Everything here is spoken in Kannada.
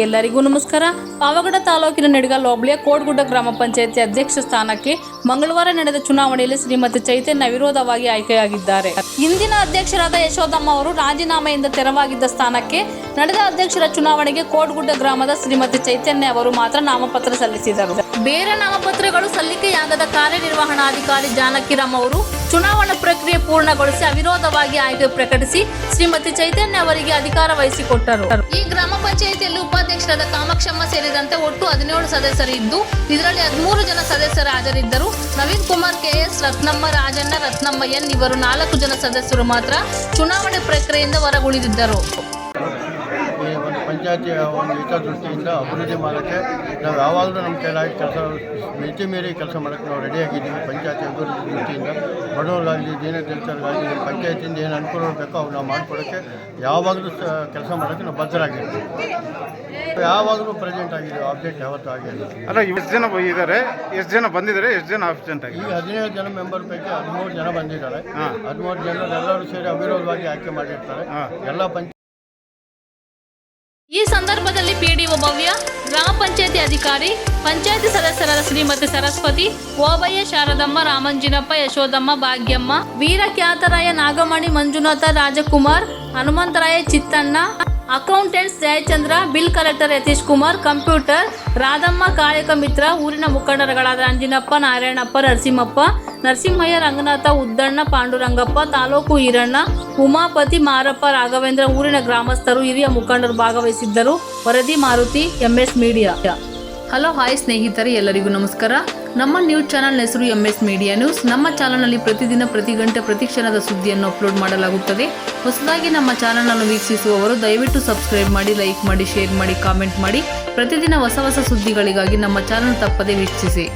ಎಲ್ಲರಿಗೂ ನಮಸ್ಕಾರ. ಪಾವಗಡ ತಾಲೂಕಿನ ನಿಡಗಲ್ ಹೋಬಳಿಯ ಕೋಟಗುಡ್ಡ ಗ್ರಾಮ ಪಂಚಾಯಿತಿ ಅಧ್ಯಕ್ಷ ಸ್ಥಾನಕ್ಕೆ ಮಂಗಳವಾರ ನಡೆದ ಚುನಾವಣೆಯಲ್ಲಿ ಶ್ರೀಮತಿ ಚೈತನ್ಯ ಅವಿರೋಧವಾಗಿ ಆಯ್ಕೆಯಾಗಿದ್ದಾರೆ. ಇಂದಿನ ಅಧ್ಯಕ್ಷರಾದ ಯಶೋದಮ್ಮ ಅವರು ರಾಜೀನಾಮೆಯಿಂದ ತೆರವಾಗಿದ್ದ ಸ್ಥಾನಕ್ಕೆ ನಡೆದ ಅಧ್ಯಕ್ಷರ ಚುನಾವಣೆಗೆ ಕೋಟಗುಡ್ಡ ಗ್ರಾಮದ ಶ್ರೀಮತಿ ಚೈತನ್ಯ ಅವರು ಮಾತ್ರ ನಾಮಪತ್ರ ಸಲ್ಲಿಸಿದರು. ಬೇರೆ ನಾಮಪತ್ರಗಳು ಸಲ್ಲಿಕೆಯಾಗದ ಕಾರ್ಯನಿರ್ವಹಣಾಧಿಕಾರಿ ಜಾನಕಿರಾಮ್ ಅವರು ಚುನಾವಣಾ ಪ್ರಕ್ರಿಯೆ ಪೂರ್ಣಗೊಳಿಸಿ ಅವಿರೋಧವಾಗಿ ಆಯ್ಕೆ ಪ್ರಕಟಿಸಿ ಶ್ರೀಮತಿ ಚೈತನ್ಯ ಅವರಿಗೆ ಅಧಿಕಾರ ವಹಿಸಿಕೊಟ್ಟರು. ಈ ಗ್ರಾಮ ಪಂಚಾಯಿತಿಯಲ್ಲಿ ಉಪಾಧ್ಯಕ್ಷರಾದ ಕಾಮಾಕ್ಷಮ್ಮ ಸೇರಿದಂತೆ ಒಟ್ಟು 17 ಸದಸ್ಯರು ಇದ್ದು, ಇದರಲ್ಲಿ 13 ಜನ ಸದಸ್ಯರು ಹಾಜರಿದ್ದರು. ನವೀನ್ ಕುಮಾರ್, ಕೆಎಸ್, ರತ್ನಮ್ಮ, ರಾಜಣ್ಣ, ರತ್ನಮ್ಮ ಎನ್ ಇವರು 4 ಜನ ಸದಸ್ಯರು ಮಾತ್ರ ಚುನಾವಣೆ ಪ್ರಕ್ರಿಯೆಯಿಂದ ಹೊರಗುಳಿದಿದ್ದರು. ಪಂಚಾಯತಿಯ ಒಂದು ಹಿತದೃಷ್ಟಿಯಿಂದ ಅಭಿವೃದ್ಧಿ ಮಾಡೋಕ್ಕೆ ನಾವು ಯಾವಾಗಲೂ ನಮ್ಮ ಕೈಲಾಗಿ ಕೆಲಸ ಮಿತಿ ಮೀರಿ ಕೆಲಸ ಮಾಡೋಕ್ಕೆ ನಾವು ರೆಡಿಯಾಗಿದ್ದೀವಿ. ಪಂಚಾಯತಿ ಅಭಿವೃದ್ಧಿ ದೃಷ್ಟಿಯಿಂದ ಬಡವರಿಗಾಗಲಿ ದೀನದಲಿತರಿಗಾಗಲಿ ಪಂಚಾಯತಿಯಿಂದ ಏನು ಅನುಕೂಲ ಬೇಕೋ ಅವು ನಾವು ಮಾಡಿಕೊಡೋಕ್ಕೆ ಯಾವಾಗಲೂ ಕೆಲಸ ಮಾಡೋಕ್ಕೆ ನಾವು ಬದ್ಧರಾಗಿರ್ತೀವಿ. ಯಾವಾಗಲೂ ಪ್ರೆಸೆಂಟ್ ಆಗಿದ್ದೀವಿ, ಅಪ್ಡೇಟ್ ಯಾವತ್ತೂ ಆಗಿಲ್ಲ. ಅಲ್ಲ, ಎಷ್ಟು ಜನ ಬಂದಿದ್ದಾರೆ, ಎಷ್ಟು ಜನ ಬಂದಿದ್ದಾರೆ, ಎಷ್ಟು ಜನ ಅಬ್ಸೆಂಟ್ ಆಗಿದೆ? ಈಗ 17 ಜನ ಮೆಂಬರ್ ಪೈಕಿ 13 ಜನ ಬಂದಿದ್ದಾರೆ. 13 ಜನರೆಲ್ಲರೂ ಸೇರಿ ಅವಿರೋಧವಾಗಿ ಆಯ್ಕೆ ಮಾಡಿರ್ತಾರೆ ಎಲ್ಲ ಈ ಸಂದರ್ಭದಲ್ಲಿ ಪಿಡಿಒ ಭವ್ಯ, ಗ್ರಾಮ ಪಂಚಾಯತಿ ಅಧಿಕಾರಿ, ಪಂಚಾಯತಿ ಸದಸ್ಯರಾದ Shrimati Saraswati, Obaiah, Sharadamma, Ramanjinappa, Yashodamma, Bhagyamma, Veerakhyataraya, Nagamani, Manjunatha, Rajkumar, Hanumantharaya, Chittanna, accountants Jayachandra, bill collector Yatish Kumar, computer Radhamma, Kayaka Mitra, ಊರಿನ ಮುಖಂಡರುಗಳಾದ ಅಂಜಿನಪ್ಪ, ನಾರಾಯಣಪ್ಪ, ನರಸಿಂಹಪ್ಪ, ನರಸಿಂಹಯ್ಯ, ರಂಗನಾಥ, ಉದ್ದಣ್ಣ, ಪಾಂಡುರಂಗಪ್ಪ, ತಾಲೂಕು ಈರಣ್ಣ, ಉಮಾಪತಿ, ಮಾರಪ್ಪ, ರಾಘವೇಂದ್ರ, ಊರಿನ ಗ್ರಾಮಸ್ಥರು, ಹಿರಿಯ ಮುಖಂಡರು ಭಾಗವಹಿಸಿದ್ದರು. ವರದಿ Maruti, MS media. Hello, hi ಸ್ನೇಹಿತರೆ, ಎಲ್ಲರಿಗೂ ನಮಸ್ಕಾರ. ನಮ್ಮ ನ್ಯೂಸ್ ಚಾನಲ್ ಹೆಸರು MS ಮೀಡಿಯಾ ನ್ಯೂಸ್. ನಮ್ಮ ಚಾನಲ್ನಲ್ಲಿ ಪ್ರತಿದಿನ, ಪ್ರತಿ ಗಂಟೆ, ಪ್ರತಿ ಕ್ಷಣದ ಸುದ್ದಿಯನ್ನು ಅಪ್ಲೋಡ್ ಮಾಡಲಾಗುತ್ತದೆ. ಹೊಸದಾಗಿ ನಮ್ಮ ಚಾನಲನ್ನು ವೀಕ್ಷಿಸುವವರು ದಯವಿಟ್ಟು ಸಬ್ಸ್ಕ್ರೈಬ್ ಮಾಡಿ, ಲೈಕ್ ಮಾಡಿ, ಶೇರ್ ಮಾಡಿ, ಕಾಮೆಂಟ್ ಮಾಡಿ. ಪ್ರತಿದಿನ ಹೊಸ ಹೊಸ ಸುದ್ದಿಗಳಿಗಾಗಿ ನಮ್ಮ ಚಾನಲ್ ತಪ್ಪದೇ ವೀಕ್ಷಿಸಿ.